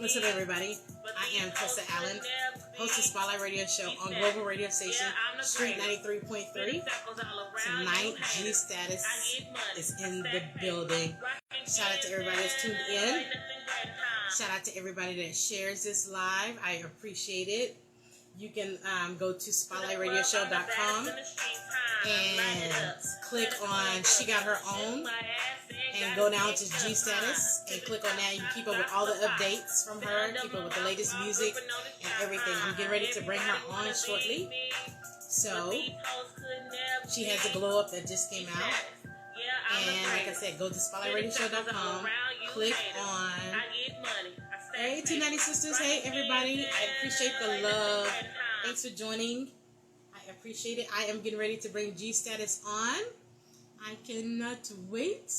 What's up, everybody? I am Tessa Allen, host of Spotlight Radio Show on Global Radio Station, Street 93.3. Tonight, G Status is in the building. Shout out to everybody that's tuned in. Shout out to everybody that shares this live. I appreciate it. You can go to spotlightradioshow.com and click on She Got Her Own and go down to G Status and click on that. You keep up with all the updates from her, keep up with the latest music and everything. I'm getting ready to bring her on shortly. So she has a glow up that just came out. And like I said, go to spotlightradioshow.com, click on Hey 290 Sisters, hey everybody. I appreciate the love. Thanks for joining. I appreciate it. I am getting ready to bring G Status on. I cannot wait.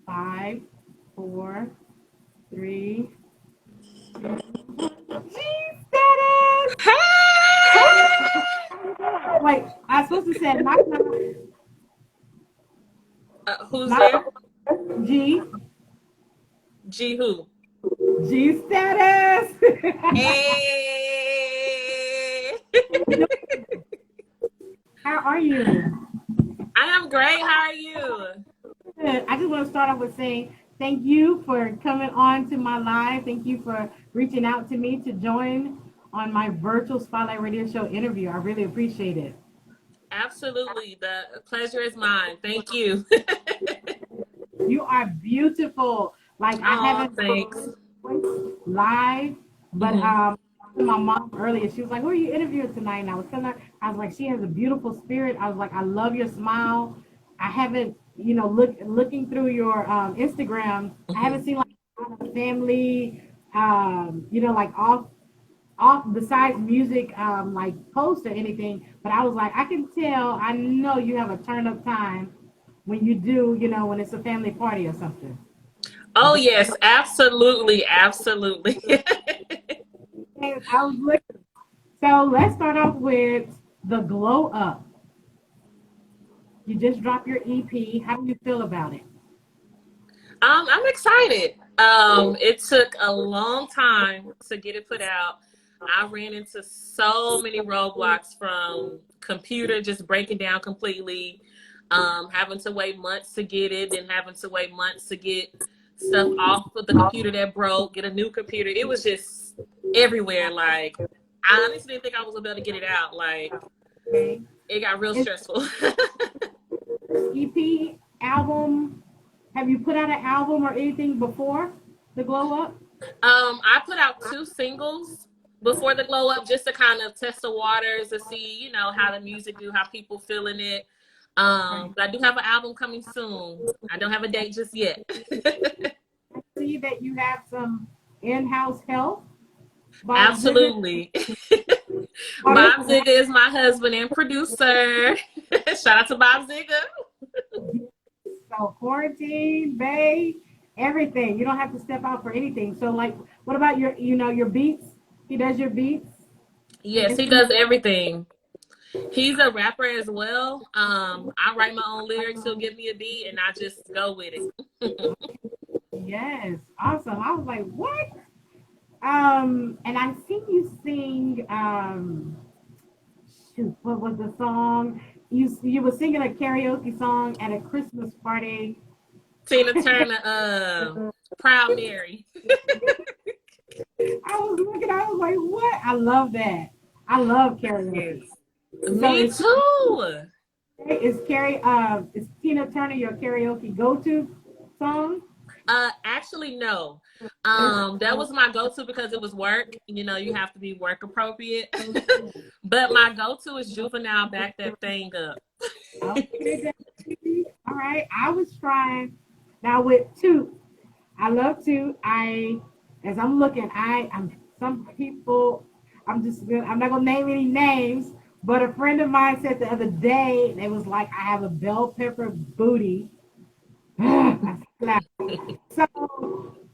5, 4, 3, 2. G Status! Hey! Wait, I was supposed to say knock. Who's there? G. G who? G Status. Hey. How are you? I am great. How are you? Good. I just want to start off with saying thank you for coming on to my live. Thank you for reaching out to me to join on my virtual Spotlight Radio Show interview. I really appreciate it. Absolutely. The pleasure is mine. Thank you. You are beautiful. Like I haven't thanks. Live, but my mom earlier, she was like, "Who are you interviewing tonight?" And I was telling her, I was like, "She has a beautiful spirit." I was like, "I love your smile." I haven't, looking through your Instagram, I haven't seen like a family, like off besides music, like posts or anything. But I was like, I can tell. I know you have a turn up time when you do, when it's a family party or something. Oh yes, absolutely, absolutely. I was looking. So let's start off with the glow up. You just dropped your EP. How do you feel about it? I'm excited. It took a long time to get it put out. I ran into so many roadblocks, from computer just breaking down completely, having to wait months to get it, then having to wait months to get stuff off of the computer that broke, get a new computer. It was just everywhere. Like, I honestly didn't think I was gonna be able to get it out. Like, it got real stressful. EP, album, have you put out an album or anything before the glow up? I put out 2 singles before the glow up, just to kind of test the waters to see, how the music do, how people feel in it. But I do have an album coming soon. I don't have a date just yet. I see that you have some in-house help. Absolutely. Bob Zigga is my husband and producer. Shout out to Bob Zigga. So quarantine, bae, everything. You don't have to step out for anything. So like, what about your beats? He does your beats? Yes, he does everything. He's a rapper as well. I write my own lyrics. He'll give me a beat and I just go with it. Yes, awesome. I was like, what? And I seen you sing. What was the song? You were singing a karaoke song at a Christmas party. Tina Turner, Proud Mary. I was like, what? I love that. I love karaoke. Me too. Is Tina Turner your karaoke go-to song? Actually, no. That was my go-to because it was work. You have to be work appropriate. But my go-to is Juvenile, Back That Thing Up. Okay. All right. I was trying now with Toot. I love Toot. As I'm looking, I'm some people. I'm not gonna name any names, but a friend of mine said the other day, they was like, I have a bell pepper booty. So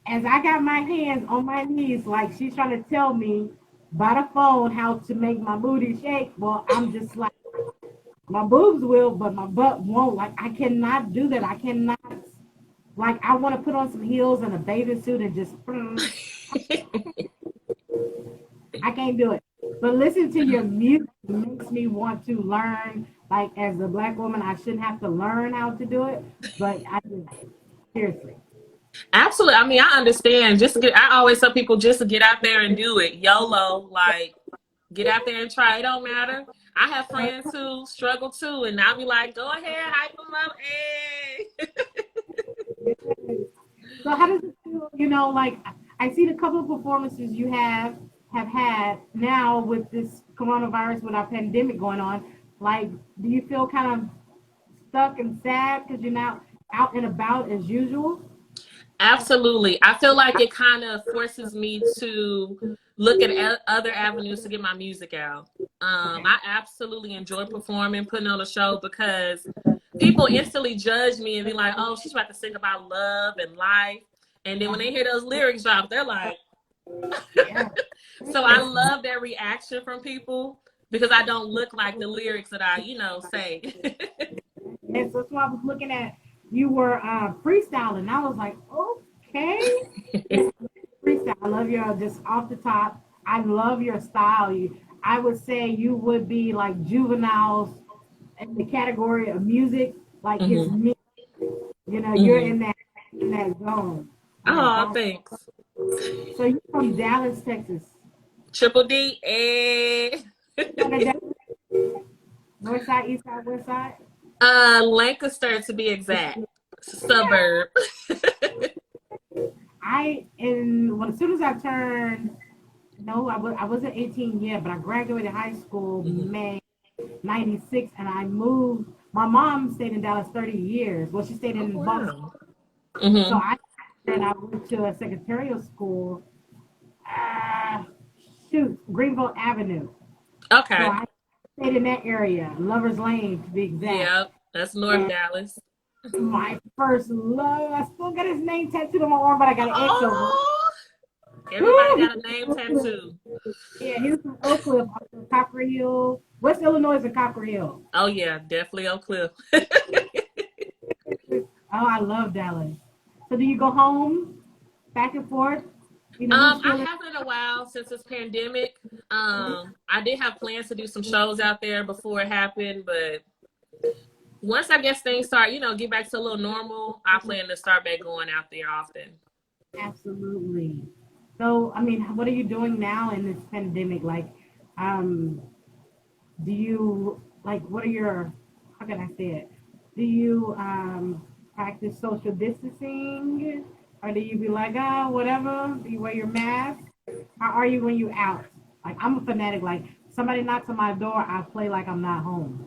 as I got my hands on my knees, like she's trying to tell me by the phone how to make my booty shake. Well, I'm just like, my boobs will, but my butt won't. Like, I cannot do that. I cannot Like, I want to put on some heels and a bathing suit and just, I can't do it. But listen to your music makes me want to learn. Like, as a Black woman, I shouldn't have to learn how to do it, but I just, seriously. Absolutely. I mean, I understand. I always tell people just to get out there and do it. YOLO. Like, get out there and try. It don't matter. I have friends who struggle too, and I'll be like, go ahead, hype them up. Hey. So how does it feel? You know, like, I see the couple of performances you have had now with this coronavirus, with our pandemic going on. Like, do you feel kind of stuck and sad because you're not out and about as usual? Absolutely. I feel like it kind of forces me to look at other avenues to get my music out. I absolutely enjoy performing, putting on a show, because people instantly judge me and be like, oh, she's about to sing about love and life. And then when they hear those lyrics drop, they're like, Yeah. so I love that reaction from people because I don't look like the lyrics that I, say. And so that's why I was looking at, you were freestyling. I was like, okay. Freestyle. I love your, just off the top. I love your style. I would say you would be like Juvenile's in the category of music, like his Mm-hmm. music. You know, you're Mm-hmm. in that zone. Oh, thanks. So you're from Dallas, Texas. Triple D. Eh. North side, east side, west side? Lancaster to be exact. Suburb. As soon as I turned, no, I wasn't 18 yet, but I graduated high school May 96, and I moved. My mom stayed in Dallas 30 years. Well, she stayed in Boston. Wow. So Mm-hmm. I went to a secretarial school, uh, Greenville Avenue. So Okay. I stayed in that area, Lover's Lane to be exact. Yep. That's North Dallas. My first love. I still got his name tattooed on my arm, but I got an X over it. Oh, everybody got a name tattoo. Yeah, he was from Oak Cliff, Copper Hill. West Illinois is a Copper Hill. Oh yeah, definitely Oak Cliff. Oh, I love Dallas. So do you go home, back and forth? I haven't in a while since this pandemic. I did have plans to do some shows out there before it happened, but once I guess things start, get back to a little normal, I plan to start back going out there often. Absolutely. So, I mean, what are you doing now in this pandemic? Like, do you, like, what are your, how can I say it? Do you practice social distancing? Or do you be like, whatever, do you wear your mask? How are you when you out? Like, I'm a fanatic. Like, somebody knocks on my door, I play like I'm not home.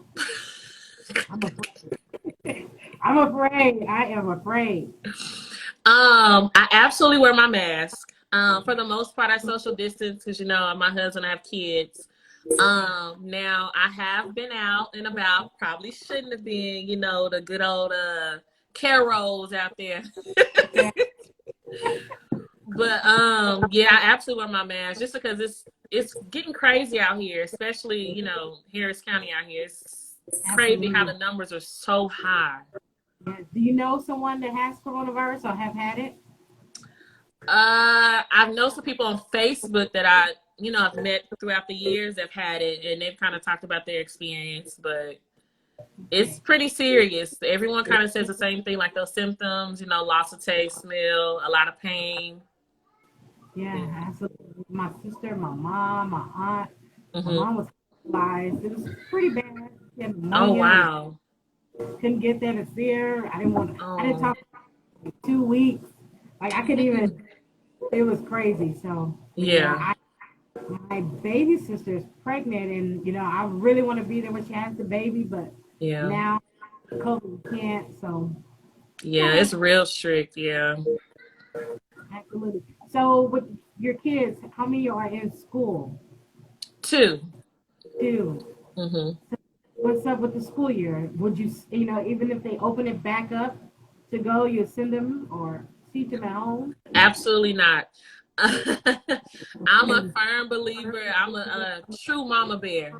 I'm afraid. I'm afraid. I am afraid. I absolutely wear my mask. For the most part, I social distance because my husband, I have kids. Now I have been out and about. Probably shouldn't have been, the good old carols out there. Yeah. But yeah, I absolutely wear my mask just because it's getting crazy out here, especially Harris County out here. It's crazy how the numbers are so high. Yeah. Do you know someone that has coronavirus or have had it? I've known some people on Facebook that I've met throughout the years that have had it, and they've kind of talked about their experience, but it's pretty serious. Everyone kind of says the same thing, like those symptoms, loss of taste, smell, a lot of pain. Yeah, absolutely. My sister, my mom, my aunt. Mm-hmm. My mom was hospitalized. It was pretty bad. She had Oh, pneumonia. wow. Couldn't get there to see her. I didn't talk to her for 2 weeks. Like, I couldn't even, it was crazy. So, Yeah. My baby sister is pregnant, and I really want to be there when she has the baby, but now COVID can't. So yeah, it's real strict. Yeah. Absolutely. So with your kids, how many are in school? 2. 2. Mm-hmm. So what's up with the school year? Would you, even if they open it back up to go, you send them or teach them at home? Absolutely not. I'm a firm believer. I'm a true mama bear.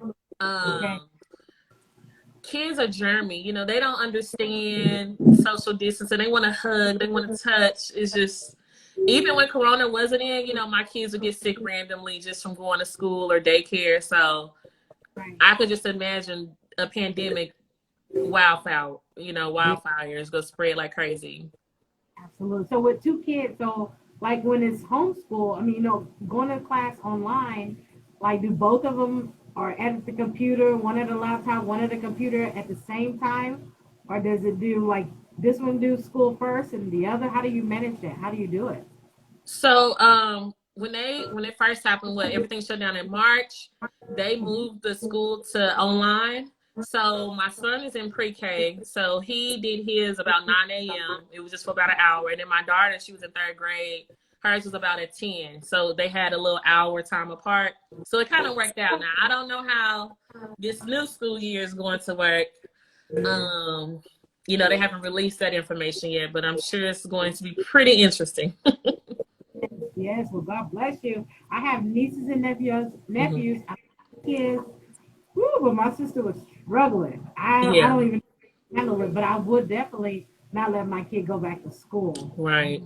Okay. kids are germy. You know, they don't understand social distancing. They want to hug. They want to touch. It's just, even when Corona wasn't in, you know, my kids would get sick randomly just from going to school or daycare. So Right. I could just imagine a pandemic wildfires go spread like crazy. Absolutely. So with two kids, so like when it's homeschool, I mean, going to class online, like do both of them are at the computer, one at a laptop, one at a computer at the same time? Or does it do like this one do school first and the other? How do you manage that? How do you do it? So when it first happened, everything shut down in March, they moved the school to online. So my son is in pre-K, so he did his about 9 a.m. It was just for about an hour, and then my daughter, she was in third grade. Hers was about at 10, so they had a little hour time apart. So it kind of worked out. Now I don't know how this new school year is going to work. You know, they haven't released that information yet, but I'm sure it's going to be pretty interesting. Yes, well, God bless you. I have nieces and nephews, I have kids. Woo, but my sister was struggling. I Yeah, don't even handle it, but I would definitely not let my kid go back to school. right.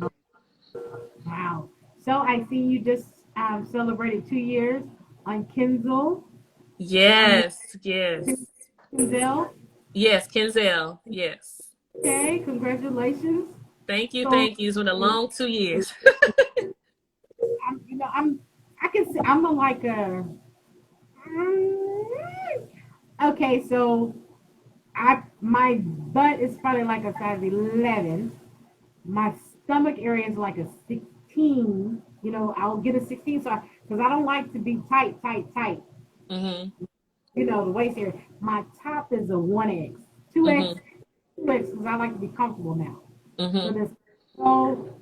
Wow. So I see you just celebrated 2 years on Kindle. On Yes, yes. Kindle. Yes, Kenzel. Yes. Okay, congratulations. Thank you, So thank you. It's been a long 2 years. I can say I'm a like a. mm, Okay, so my butt is probably like a size 11. My stomach area is like a 16. I'll get a 16, so because I don't like to be tight, tight, tight. Mhm. The waist area. My top is a 1X, 2X, Mhm. 2X, because I like to be comfortable now. So Mhm. this so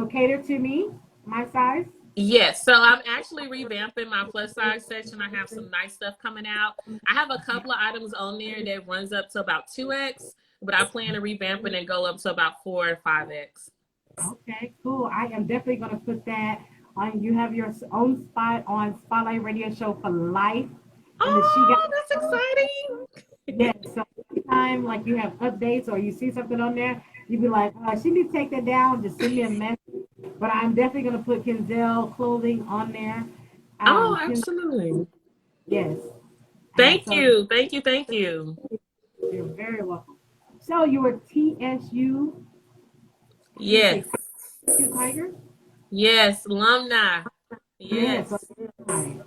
cater to me, my size. Yes. So I'm actually revamping my plus size section. I have some nice stuff coming out. I have a couple of items on there that runs up to about 2X, but I plan to revamp it and go up to about 4 or 5X. Okay, cool. I am definitely going to put that on. You have your own spot on Spotlight Radio Show for life. And the She Got Oh, that's exciting. Yes. So anytime like you have updates or you see something on there, you be like, she needs to take that down. Just send me a message. But I'm definitely going to put Kenzel clothing on there. Oh, Ken, absolutely. yes. Thank So you. Thank you. Thank you. you're very welcome. So you were TSU. How do you say Yes. TSU Tiger? Yes. Alumni. Yes. Yes. Okay.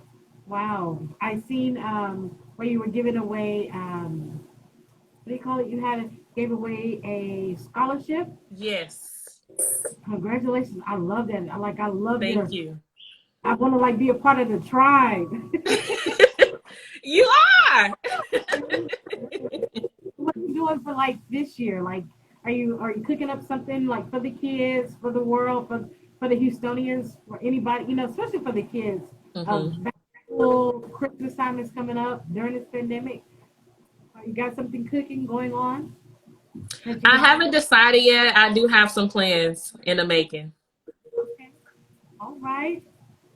Wow. I seen where you were giving away what do you call it? You gave away a scholarship. Yes. Congratulations. I love that. I love Thank your you. I want to like be a part of the tribe. You are. What are you doing for like this year? Like are you cooking up something like for the kids, for the world, for the Houstonians, for anybody, especially for the kids. Hmm. Back to school, Christmas time is coming up during this pandemic. You got something cooking going on that you I want to haven't share? decided yet. I do have some plans in the making. Okay. All right.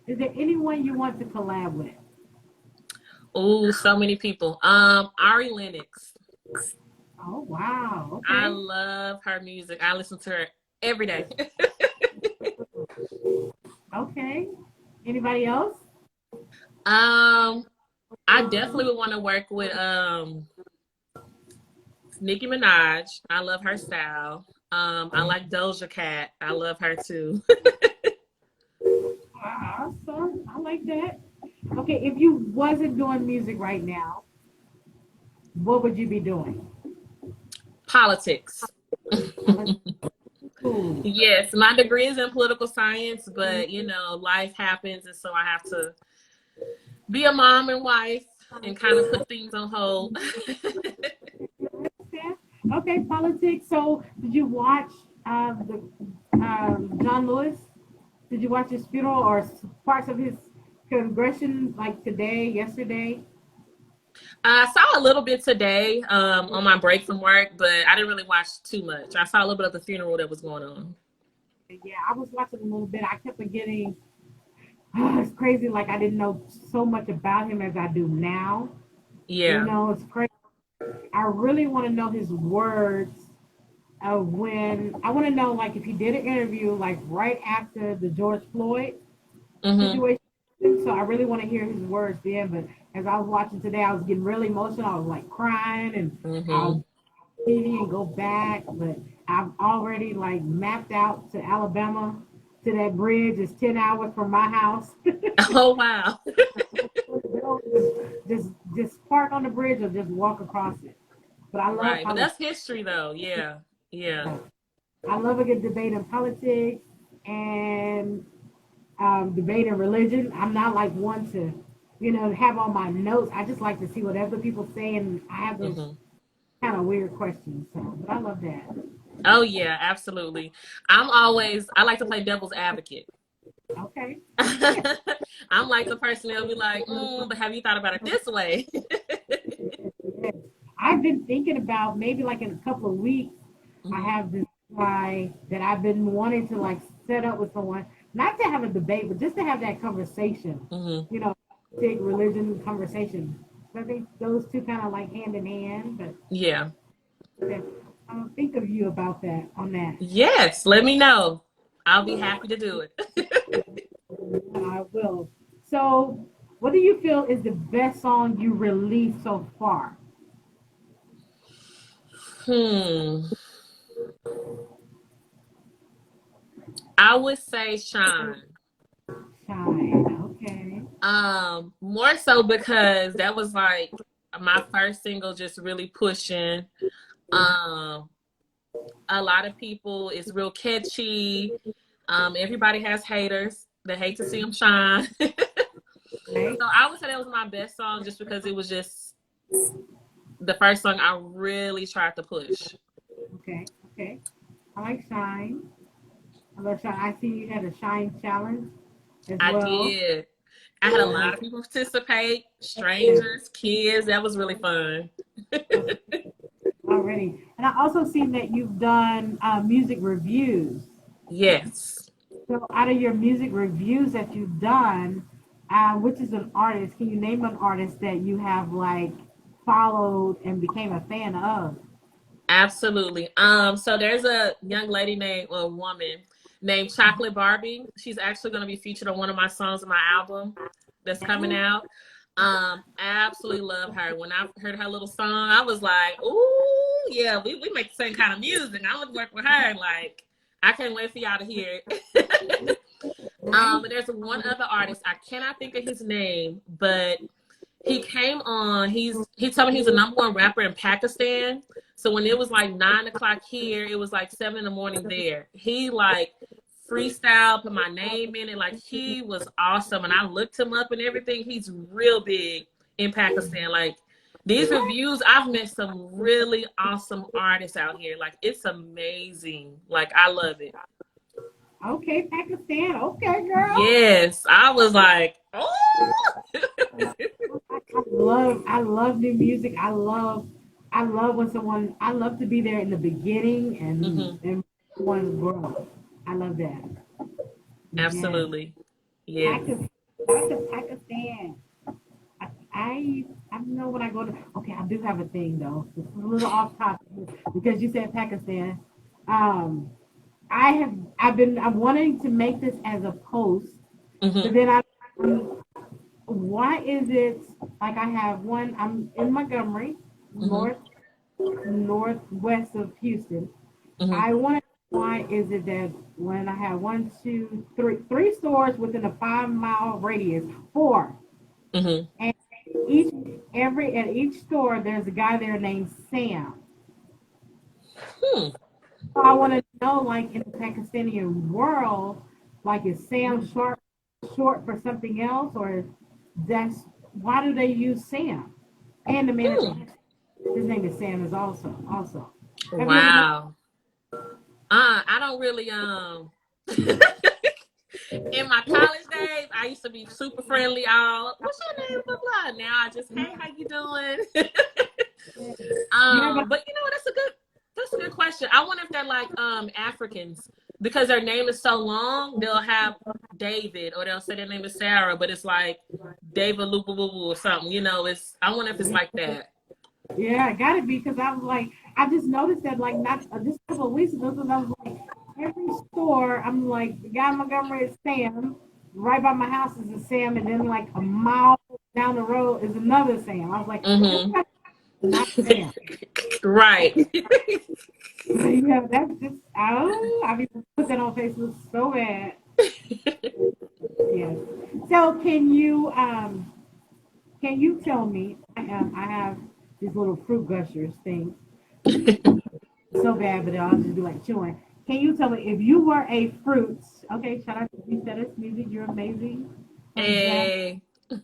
Is there anyone you want to collab with? Oh, so many people. Ari Lennox. Oh wow. I Okay. love her music. I listen to her every day. Okay. Anybody else? um, I definitely would want to work with Nicki Minaj. I love her style. I like Doja Cat. I love her too. Awesome. I like that. Okay, if you wasn't doing music right now, what would you be doing? Politics. Cool. Yes, my degree is in political science, but life happens, and so I have to be a mom and wife and kind of put things on hold. Okay, politics. So, did you watch the John Lewis? Did you watch his funeral or parts of his congression like today, yesterday? I saw a little bit today on my break from work, but I didn't really watch too much. I saw a little bit of the funeral that was going on. Yeah, I was watching a little bit. I kept forgetting. It's crazy. Like I didn't know so much about him as I do now. Yeah. It's crazy. I really want to know his words of when I want to know, like, if he did an interview like right after the George Floyd Mm-hmm. situation. So I really want to hear his words then. But as I was watching today, I was getting really emotional. I was like crying, and Mm-hmm. I'll see and go back. But I've already like mapped out to Alabama to that bridge. It's 10 hours from my house. Oh wow. just just park on the bridge or just walk across it. But I love Right. But politics. that's history though. Yeah. Yeah. I love a good debate in politics and debate in religion. I'm not like one to, have all my notes. I just like to see what other people say, and I have those Mm-hmm. kind of weird questions. So, but I love that. Oh yeah, absolutely. I like to play devil's advocate. Okay. I'm like the person that'll be like, but have you thought about it this way? Yes. I've been thinking about maybe like in a couple of weeks. I Hmm. have this guy that I've been wanting to like set up with someone, not to have a debate, but just to have that conversation. Hmm. You know, big religion conversation. So I think those two kind of like hand in hand. But Yeah. I'll think of you about that on that. Yes, let me know. I'll be happy to do it. I will. So, what do you feel is the best song you released so far? Hmm. I would say Shine. Shine. Okay. More so because that was like my first single just really pushing. Um, a lot of people, it's real catchy. Everybody has haters. They hate to see them shine. Okay. So I would say that was my best song just because it was just the first song I really tried to push. Okay. Okay. I like Shine. I love Shine. I see you had a Shine challenge as I well. did. I had a lot of people participate, strangers, kids. That was really fun. Already. And I also seen that you've done music reviews. Yes. So, out of your music reviews that you've done, which is an artist? Can you name an artist that you have like followed and became a fan of? Absolutely. So there's a young lady named a woman named Chocolate Barbie. She's actually going to be featured on one of my songs in my album that's coming out. Absolutely love her. When I heard her little song, I was like, "Ooh, yeah, we make the same kind of music. I would work with her. Like, I can't wait for y'all to hear it." But there's one other artist. I cannot think of his name, but he came on. He told me he's a number 1 rapper in Pakistan. So when it was like 9 o'clock here, it was like 7 in the morning there. He like freestyle, put my name in it. Like he was awesome, and I looked him up and everything. He's real big in Pakistan. Like these reviews, I've met some really awesome artists out here. Like it's amazing. Like I love it. Okay, Pakistan. Okay, girl. Yes, I was like, oh. I love new music. I love when someone. I love to be there in the beginning Hmm. and one grow. I love that. Yes, Absolutely. Yes. Pakistan. Pakistan. I know when I go to. Okay, I do have a thing though. It's a little off topic because you said Pakistan. Um, I'm wanting to make this as a post, but Hmm. then why is it like I have one? I'm in Montgomery, Hmm. northwest of Houston. Hmm. I want to. Why is it that when I have one, two, three stores within a 5 mile radius, four, Hmm. and at each store there's a guy there named Sam. Hmm. So I want to know, like in the Pakistani world, like is Sam short for something else, or that's why do they use Sam? And the man at the Hmm. his name is Sam is also. Have you ever known? Wow. I don't really in my college days, I used to be super friendly. All, what's your name? Blah blah. Now I just, hey, how you doing? You ever? But that's a good question. I wonder if they're like Africans because their name is so long. They'll have David or they'll say their name is Sarah, but it's like David Lupu or something. You know, it's. I wonder if it's like that. Yeah, it gotta be because I was like, I just noticed that like not just a couple of weeks ago, because I was like, every store, I'm like, the guy in Montgomery is Sam, right by my house is a Sam, and then like a mile down the road is another Sam. I was like, this Mm-hmm. guy's not Sam. Right. Yeah, that's just I mean, put that on Facebook so bad. Yes. So can you tell me? I have these little fruit gushers things so bad, but I'll just be like chewing. Can you tell me if you were a fruit? Okay, shout out to you, said it's music. You're amazing. From Zach Hey.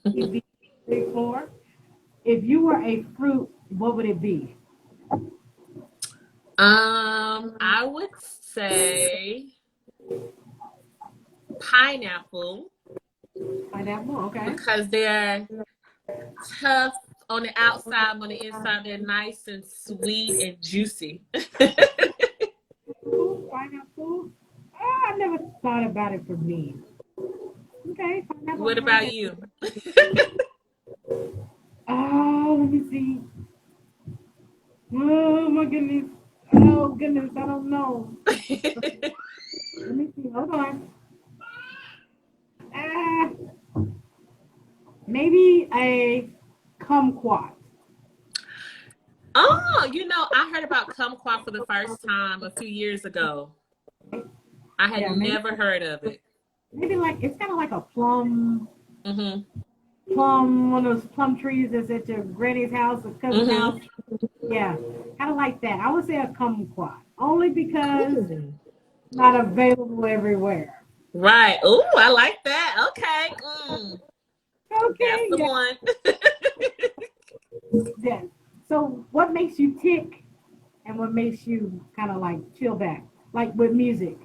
TV 4. If you were a fruit, what would it be? I would say pineapple Pineapple. Okay. because they're tough on the outside, on the inside they're nice and sweet and juicy. Pineapple. Oh, I never thought about it for me. Okay, pineapple. What I'm right about there. you? Oh, let me see. Oh my goodness. Oh goodness, I don't know. Let me see. Hold on. Ah, maybe a kumquat. Oh, I heard about kumquat for the first time a few years ago. I had Yeah, maybe never heard of it. like it's kind of like a plum, Mm-hmm. one of those plum trees that's at your granny's house or cousin's Mm-hmm. house. Yeah, kind of like that. I would say a kumquat only because it's Cool. not available everywhere. Right. Oh, I like that. Okay. That's Okay, the yeah, one. yeah. So, what makes you tick, and what makes you kind of like chill back, like with music?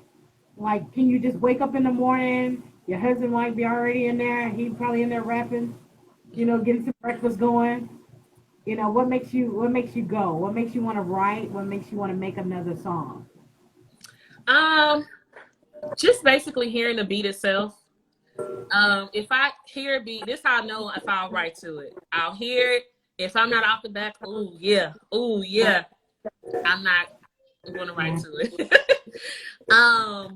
Like, can you just wake up in the morning? Your husband might be already in there. He probably in there rapping. Getting some breakfast going. What makes you go? What makes you want to write? What makes you want to make another song? Um, just basically hearing the beat itself. If I hear a beat, this how I know if I'll write to it. I'll hear it. If I'm not off the back, ooh yeah, I'm not going to write Yeah. to it.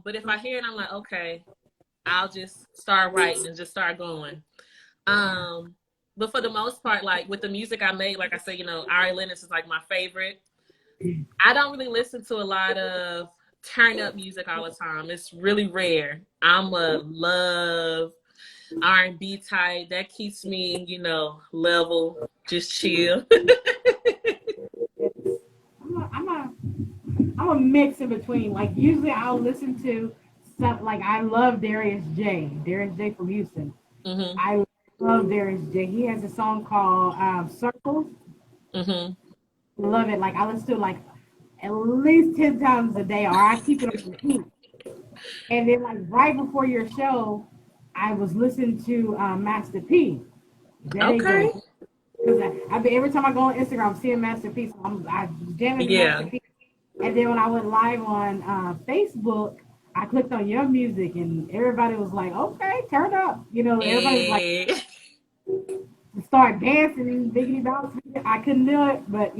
But if I hear it, I'm like, okay, I'll just start writing and just start going. But for the most part, like with the music I made, like I said, Ari Lennox is like my favorite. I don't really listen to a lot of turn up music all the time. It's really rare. I'm a love R&B type. That keeps me, level, just chill. I'm a mix in between. Like usually I'll listen to stuff like I love Darius J. Darius J from Houston. Mhm. I love Darius J. He has a song called Circles. Mhm. Love it. Like I listen to it like at least 10 times a day, or I keep it on repeat. And then like right before your show, I was listening to Master P. That ain't Okay. good. Because every time I go on Instagram, I'm seeing Master P. So I jamming to Yeah. Master P. And then when I went live on Facebook, I clicked on your music, and everybody was like, "Okay, turn up." Everybody was like, Hey. start dancing, biggity bounce. I couldn't do it, but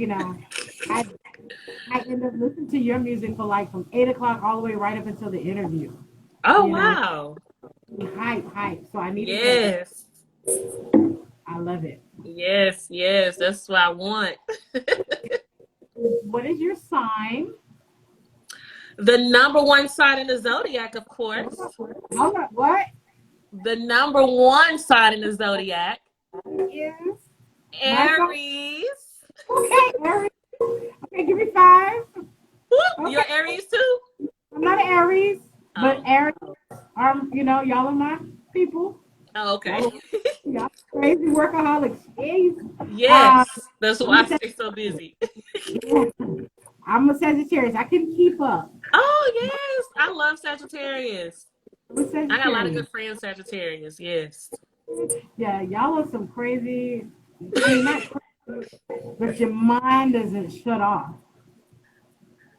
I I ended up listening to your music for like from 8 o'clock all the way right up until the interview. Oh You know, wow. hype. So I needed that. Yes. I love it. Yes, yes, that's what I want. What is your sign? The number one sign in the zodiac, of course. All right, what The number one sign in the zodiac, is my sign? Aries. Okay, Aries. Okay, give me 5. Whoop, Okay, you're Aries too? I'm not an Aries, but Oh, Aries are, y'all are my people. oh okay. Y'all crazy workaholics. Jeez. Yes, that's I'm why I a, stay so busy. I'm a Sagittarius. I can keep up. Oh yes, I love Sagittarius. I'm a I got a lot of Sagittarius. good friends, Sagittarius. Yes, Yeah, y'all are some crazy. I mean, not crazy, but your mind doesn't shut off.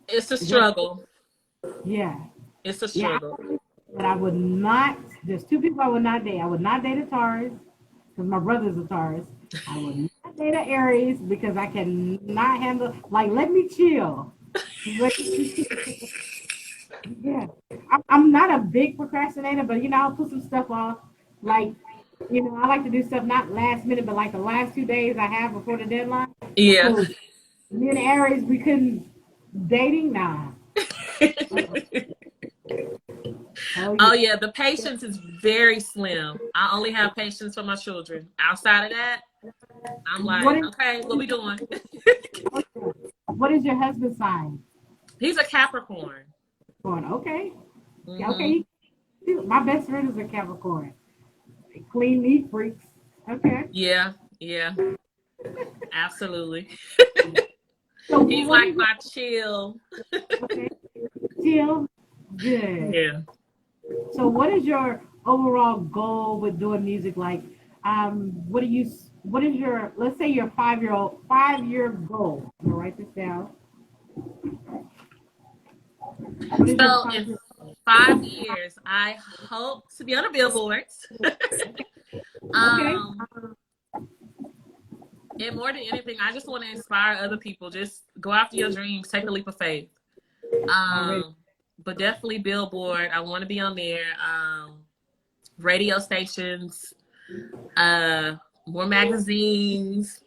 it's a Is that, struggle. yeah. It's a Yeah, struggle. but I would not. There's 2 people I would not date. I would not date a Taurus because my brother's a Taurus. I would not procrastinator Aries because I cannot handle, like, let me chill. But, yeah, I'm not a big procrastinator, but I'll put some stuff off. Like, I like to do stuff not last minute, but like the last 2 days I have before the deadline. Yeah. So me and Aries, we couldn't dating now. Oh Oh yeah. yeah, the patience is very slim. I only have patience for my children. Outside of that, I'm What like, is okay, what we doing? what is your husband's sign? He's a Capricorn. Going okay. Yeah, Hmm. okay. My best friend is a Capricorn. Clean neat freaks. Okay. Yeah, yeah, absolutely. So He's what like is your my chill. okay? Chill. Good. Yeah. So what is your overall goal with doing music? Like, what is your, let's say your 5-year goal? I'm gonna write this down. What is your So in 5 year? 5 years, I hope to be on a billboard. Okay. um, and more than anything, I just want to inspire other people. Just go after your dreams, take a leap of faith. Already. But definitely billboard. I want to be on there. Radio stations, uh, more magazines.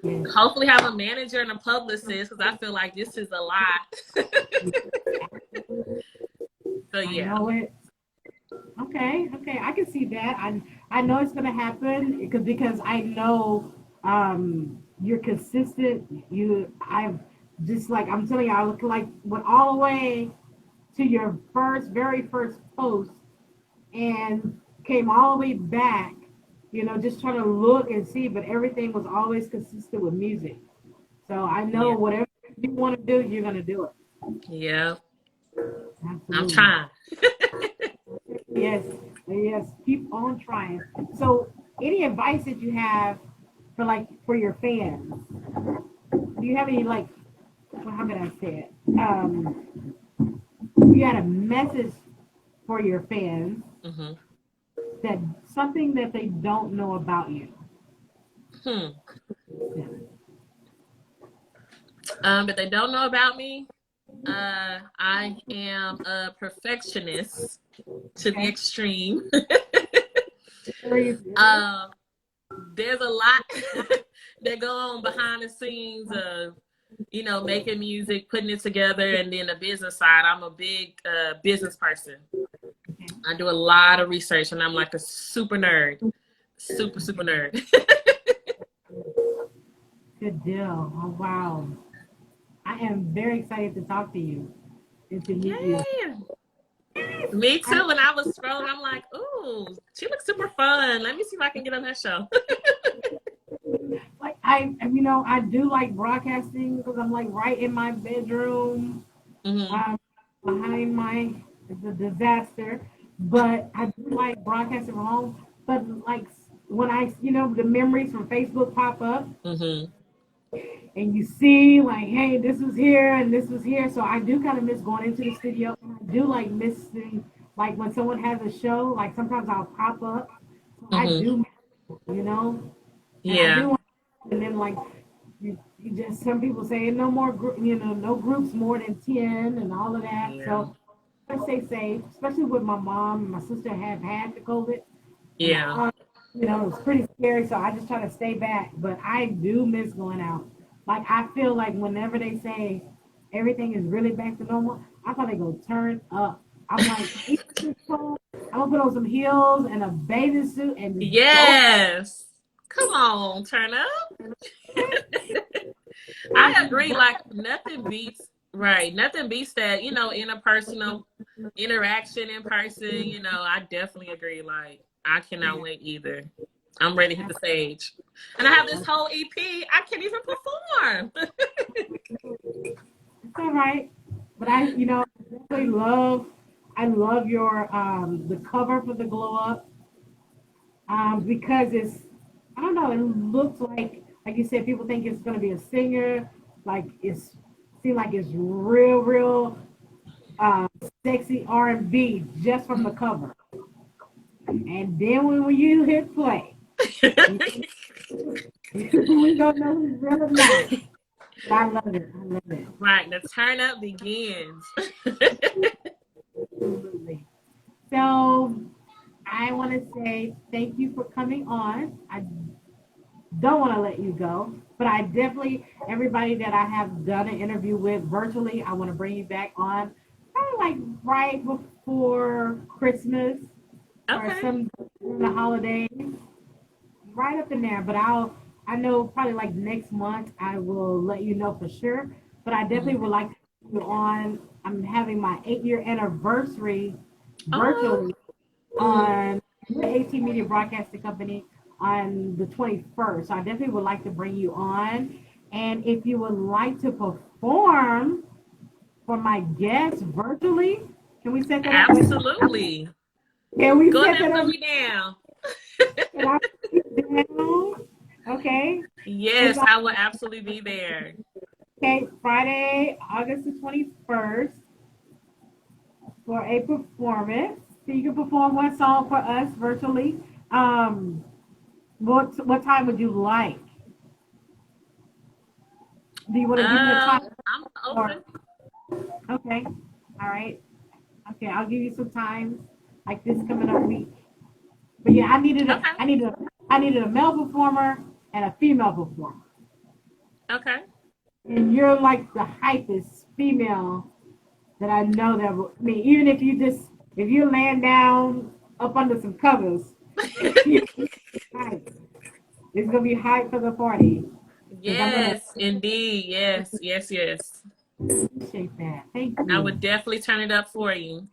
Yes. Hopefully, have a manager and a publicist because I feel like this is a lot. So I yeah, know it. Okay, okay, I can see that. I know it's gonna happen because I know you're consistent. I've just like I'm telling you, I look like went all the way to your very first post and came all the way back. Just trying to look and see, but everything was always consistent with music. So I know yeah, whatever you want to do, you're gonna do it. yeah. I'm Absolutely. trying. Yes, yes. Keep on trying. So, any advice that you have for your fans? Do you have any well, how can I say it? You had a message for your fans Hmm. that something that they don't know about you. Hmm. Yeah. But they don't know about me. I am a perfectionist to the Okay. extreme. Serious. um, there's a lot that go on behind the scenes of making music, putting it together, and then the business side. I'm a big business person. Okay. I do a lot of research, and I'm like a super nerd, super nerd. Good deal. Oh wow. I am very excited to talk to you and to meet you. Yeah, me I, too. When I was scrolling, I'm like, ooh, she looks super fun. Let me see if I can get on her show. I do like broadcasting because I'm like right in my bedroom, Hmm. um, behind the disaster. But I do like broadcasting from home. But like when the memories from Facebook pop up, Hmm. and you see like, hey, this was here and this was here. So I do kind of miss going into the studio. And I do like missing like when someone has a show. Like sometimes I'll pop up. So I Hmm. do, you know, and I Yeah. do. And then like you just some people say no more no groups more than 10 and all of that. Yeah. So I stay safe, especially with my mom and my sister have had the COVID, and my Yeah. aunt, it was pretty scary. So I just try to stay back. But I do miss going out. Like I feel like whenever they say everything is really back to normal, I thought they go turn up. I'm like, even if it's cold, I'm gonna put on some heels and a bathing suit and just go. Yes. Come on, turn up. I I just agree. go. Like nothing beats right. Nothing beats that, interpersonal interaction in person. I definitely agree. Like I cannot wait either. I'm ready to hit the stage. And I have this whole EP. I can't even perform. It's all right. But definitely I love your the cover for the glow up because I don't know, it looks like you said, people think it's gonna be a singer, like it's seem like it's real uh, sexy R&B just from the cover, and then when you hit play, you, We don't know who's real or not. But I love it. I love it. Right, the turn up begins. Absolutely. So I want to say thank you for coming on. I don't want to let you go, but I definitely, everybody that I have done an interview with virtually, I want to bring you back on probably like right before Christmas or Okay. some during the holidays, right up in there. But I know probably like next month I will let you know for sure. But I definitely Mhm. would like to have you on. I'm having my 8-year anniversary Oh, virtually on the AT Media Broadcasting Company on the 21st. So I definitely would like to bring you on. And if you would like to perform for my guests virtually, can we set that up? absolutely. Can we Go set ahead that and put up? me down. Can I put it down? Okay. It's Yes, I will absolutely be there. okay. Friday, August the 21st for a performance. So you can perform one song for us virtually. Um, what time would you like? Do you want to give me a time? I'm Or open. okay, all right, okay, I'll give you some times like this coming up week. But yeah, Okay. I needed a male performer and a female performer. Okay. And you're like the hypest female that I know that will, I mean, even if you land down up under some covers, it's gonna be hype for the party. Because I'm gonna Yes, indeed. Yes, yes, yes. appreciate that. Thank I you. would definitely turn it up for you.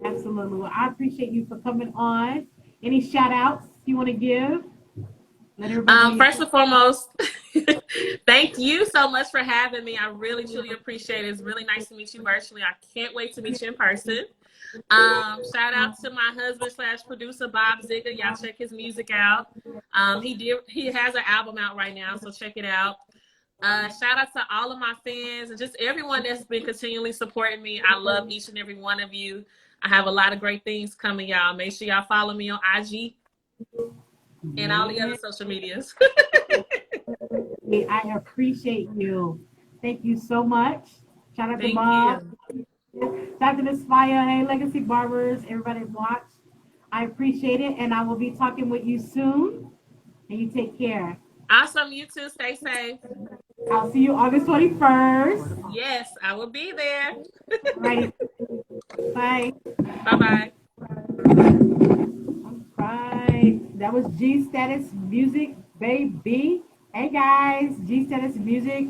Absolutely. Well, I appreciate you for coming on. Any shout outs you want to give? Let everybody know you. First and foremost, thank you so much for having me. I really, truly appreciate it. It's really nice to meet you virtually. I can't wait to meet you in person. Shout out to my husband slash producer Bob Ziga. Y'all check his music out. He has an album out right now, so check it out. Shout out to all of my fans and just everyone that's been continually supporting me. I love each and every one of you. I have a lot of great things coming, y'all. Make sure y'all follow me on IG and all the Yeah, other social medias. I appreciate you. Thank you so much. Shout out to Thank Bob. you. Shout out to Miss Fire. Hey, Legacy Barbers. Everybody watch. I appreciate it, and I will be talking with you soon. And you take care. Awesome. You too. Stay safe. I'll see you August 21st. Yes, I will be there. All righty. Bye. Bye bye. All right. That was G Status Music, baby. Hey guys, G Status Music.